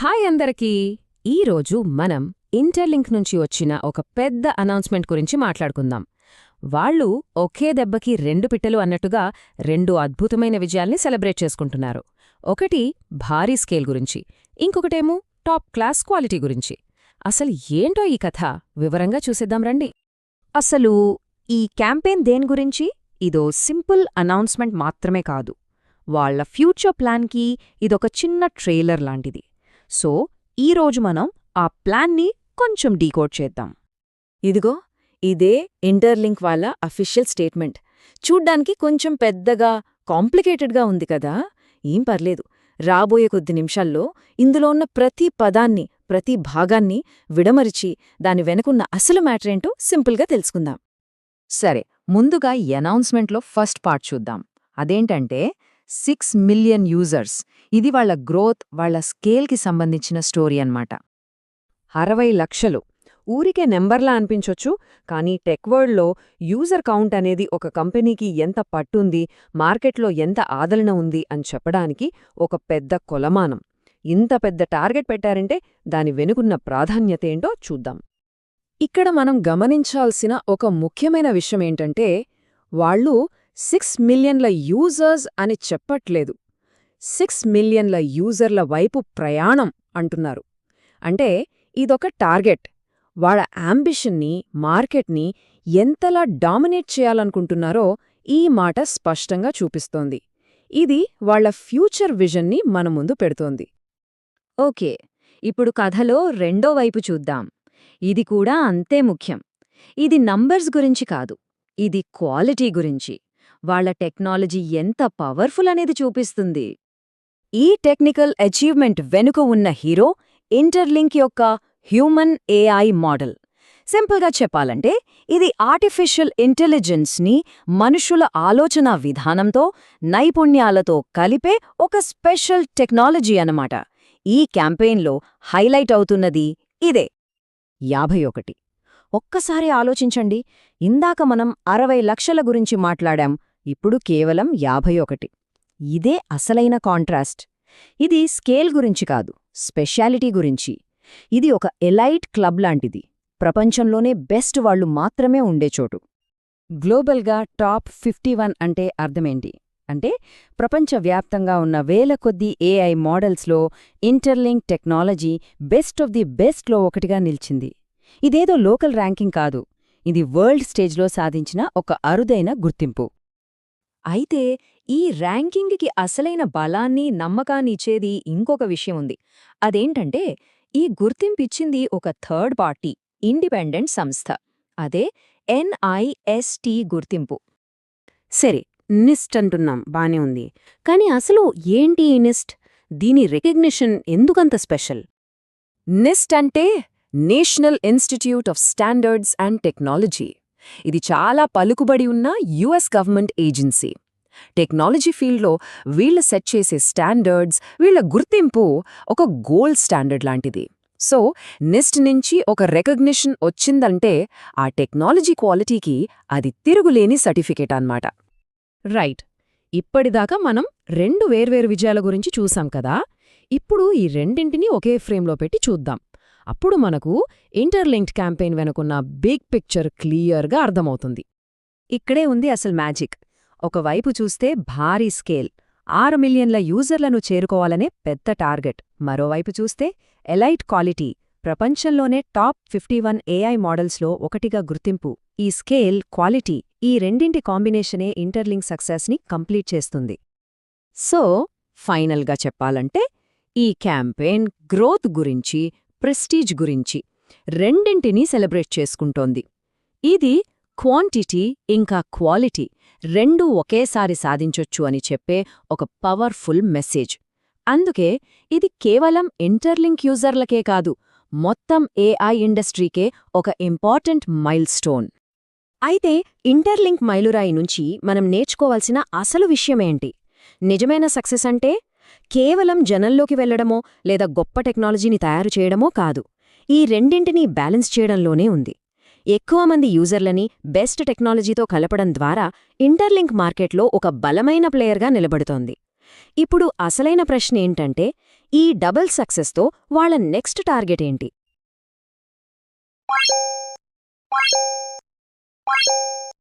Hi అందరికీ! ఈరోజు మనం ఇంటర్లింక్ నుంచి వచ్చిన ఒక పెద్ద అనౌన్స్మెంట్ గురించి మాట్లాడుకుందాం. వాళ్ళు ఒకే దెబ్బకి రెండు పిట్టలు అన్నట్టుగా రెండు అద్భుతమైన విజయాల్ని సెలబ్రేట్ చేసుకుంటున్నారు. ఒకటి భారీ స్కేల్ గురించి, ఇంకొకటేమో టాప్ క్లాస్ క్వాలిటీ గురించి. అసలు ఏంటో ఈ కథ వివరంగా చూసేద్దాం రండి. అసలు ఈ క్యాంపెయిన్ దేని గురించి? ఇదో సింపుల్ అనౌన్స్మెంట్ మాత్రమే కాదు. వాళ్ళ ఫ్యూచర్ ప్లాన్కి ఇదొక చిన్న ట్రైలర్ లాంటిది. సో ఈరోజు మనం ఆ ప్లాన్ని కొంచెం డీకోడ్ చేద్దాం. ఇదిగో ఇదే ఇంటర్లింక్ వాళ్ళ అఫీషియల్ స్టేట్మెంట్. చూడ్డానికి కొంచెం పెద్దగా కాంప్లికేటెడ్గా ఉంది కదా. ఏం పర్లేదు, రాబోయే కొద్ది నిమిషాల్లో ఇందులో ఉన్న ప్రతి పదాన్ని, ప్రతి భాగాన్ని విడమరిచి దాని వెనుకున్న అసలు మ్యాటరేంటో సింపుల్గా తెలుసుకుందాం. సరే, ముందుగా ఈ అనౌన్స్మెంట్లో ఫస్ట్ పార్ట్ చూద్దాం. అదేంటంటే 6 మిలియన్ యూజర్స్. ఇది వాళ్ళ గ్రోత్, వాళ్ళ స్కేల్కి సంబంధించిన స్టోరీ అన్నమాట. 60 లక్షలు ఊరికే నెంబర్లా అనిపించొచ్చు, కానీ టెక్ వరల్డ్లో యూజర్ కౌంట్ అనేది ఒక కంపెనీకి ఎంత పట్టుంది, మార్కెట్లో ఎంత ఆదరణ ఉంది అని చెప్పడానికి ఒక పెద్ద కొలమానం. ఇంత పెద్ద టార్గెట్ పెట్టారంటే దాని వెనుకున్న ప్రాధాన్యతేంటో చూద్దాం. ఇక్కడ మనం గమనించాల్సిన ఒక ముఖ్యమైన విషయమేంటంటే, వాళ్ళు 6 మిలియన్ల యూజర్స్ అని చెప్పట్లేదు, 6 మిలియన్ల యూజర్ల వైపు ప్రయాణం అంటున్నారు. అంటే ఇదొక టార్గెట్. వాళ్ళ యాంబిషన్ని, మార్కెట్ని ఎంతలా డామినేట్ చేయాలనుకుంటున్నారో ఈ మాట స్పష్టంగా చూపిస్తోంది. ఇది వాళ్ళ ఫ్యూచర్ విజన్ని మన ముందు పెడుతోంది. ఓకే, ఇప్పుడు కథలో రెండో వైపు చూద్దాం. ఇది కూడా అంతే ముఖ్యం. ఇది నంబర్స్ గురించి కాదు, ఇది క్వాలిటీ గురించి. వాళ్ళ టెక్నాలజీ ఎంత పవర్ఫుల్ అనేది చూపిస్తుంది. ఈ టెక్నికల్ అచీవ్మెంట్ వెనుక ఉన్న హీరో ఇంటర్లింక్ యొక్క హ్యూమన్ ఏఐ మోడల్. సింపుల్గా చెప్పాలంటే ఇది ఆర్టిఫిషియల్ ఇంటెలిజెన్స్ని మనుషుల ఆలోచనా విధానంతో, నైపుణ్యాలతో కలిపే ఒక స్పెషల్ టెక్నాలజీ అన్నమాట. ఈ క్యాంపెయిన్లో హైలైట్ అవుతున్నది ఇదే. 51. ఒక్కసారి ఆలోచించండి, ఇందాక మనం 60 లక్షల గురించి మాట్లాడాం, ఇప్పుడు కేవలం 51. ఇదే అసలైన కాంట్రాస్ట్. ఇది స్కేల్ గురించి కాదు, స్పెషాలిటీ గురించి. ఇది ఒక ఎలైట్ క్లబ్ లాంటిది, ప్రపంచంలోనే బెస్ట్ వాళ్లు మాత్రమే ఉండే చోటు. గ్లోబల్గా టాప్ 51 అంటే అర్థమేంటి? అంటే ప్రపంచవ్యాప్తంగా ఉన్న వేల కొద్దీ ఏఐ మోడల్స్లో interlink technology best of the బెస్ట్లో ఒకటిగా నిలిచింది. ఇదేదో లోకల్ ర్యాంకింగ్ కాదు, ఇది వరల్డ్ స్టేజ్లో సాధించిన ఒక అరుదైన గుర్తింపు. అయితే ఈ ర్యాంకింగ్కి అసలైన బలాన్ని, నమ్మకాన్ని ఇచ్చేది ఇంకొక విషయం ఉంది. అదేంటంటే ఈ గుర్తింపిచ్చింది ఒక థర్డ్ పార్టీ, ఇండిపెండెంట్ సంస్థ. అదే NIST గుర్తింపు. సరే, నిస్ట్ అంటున్నాం, బానే ఉంది. కానీ అసలు ఏంటి ఈ నిస్ట్? దీని రికగ్నిషన్ ఎందుకంత స్పెషల్? నిస్ట్ అంటే national institute of standards and technology. ఇది చాలా పలుకుబడి ఉన్న యుఎస్ గవర్నమెంట్ ఏజెన్సీ. టెక్నాలజీ ఫీల్డ్లో వీళ్ళు సెట్ చేసే స్టాండర్డ్స్, వీళ్ల గుర్తింపు ఒక గోల్డ్ స్టాండర్డ్ లాంటిది. సో నిస్ట్ నుంచి ఒక రికగ్నిషన్ వచ్చిందంటే ఆ టెక్నాలజీ క్వాలిటీకి అది తిరుగులేని సర్టిఫికేట్ అన్నమాట. రైట్. ఇప్పటిదాకా మనం రెండు వేర్వేరు విజయాల గురించి చూసాం కదా. ఇప్పుడు ఈ రెండింటినీ ఒకే ఫ్రేమ్లో పెట్టి చూద్దాం. అప్పుడు మనకు ఇంటర్లింక్డ్ క్యాంపెయిన్ వెనుకున్న బిగ్ పిక్చర్ క్లియర్గా అర్థమవుతుంది. ఇక్కడే ఉంది అసలు మ్యాజిక్. ఒకవైపు చూస్తే భారీ స్కేల్, 6 మిలియన్ల యూజర్లను చేరుకోవాలనే పెద్ద టార్గెట్. మరోవైపు చూస్తే ఎలైట్ క్వాలిటీ, ప్రపంచంలోనే టాప్ 51 ఏఐ మోడల్స్లో ఒకటిగా గుర్తింపు. ఈ స్కేల్, క్వాలిటీ, ఈ రెండింటి కాంబినేషనే ఇంటర్లింక్ సక్సెస్ని కంప్లీట్ చేస్తుంది. సో ఫైనల్గా చెప్పాలంటే ఈ క్యాంపెయిన్ గ్రోత్ గురించి, ప్రెస్టీజ్ గురించి రెండింటినీ సెలబ్రేట్ చేసుకుంటోంది. ఇది క్వాంటిటీ ఇంకా క్వాలిటీ రెండూ ఒకేసారి సాధించొచ్చు అని చెప్పే ఒక పవర్ఫుల్ మెసేజ్. అందుకే ఇది కేవలం ఇంటర్లింక్ యూజర్లకే కాదు, మొత్తం ఏఐ ఇండస్ట్రీకే ఒక ఇంపార్టెంట్ మైల్ స్టోన్. అయితే ఇంటర్లింక్ మైలురాయి నుంచి మనం నేర్చుకోవాల్సిన అసలు విషయమేంటి? నిజమైన సక్సెస్ అంటే కేవలం జనంలోకి వెళ్లడమో లేదా గొప్ప టెక్నాలజీని తయారు చేయడమో కాదు. ఈ రెండింటినీ బ్యాలెన్స్ చేయడంలోనే ఉంది. ఎక్కువ మంది యూజర్లని బెస్ట్ టెక్నాలజీతో కలపడం ద్వారా ఇంటర్లింక్ మార్కెట్లో ఒక బలమైన ప్లేయర్గా నిలబడుతోంది. ఇప్పుడు అసలైన ప్రశ్న ఏంటంటే, ఈ డబుల్ సక్సెస్తో వాళ్ళ నెక్స్ట్ టార్గెట్ ఏంటి?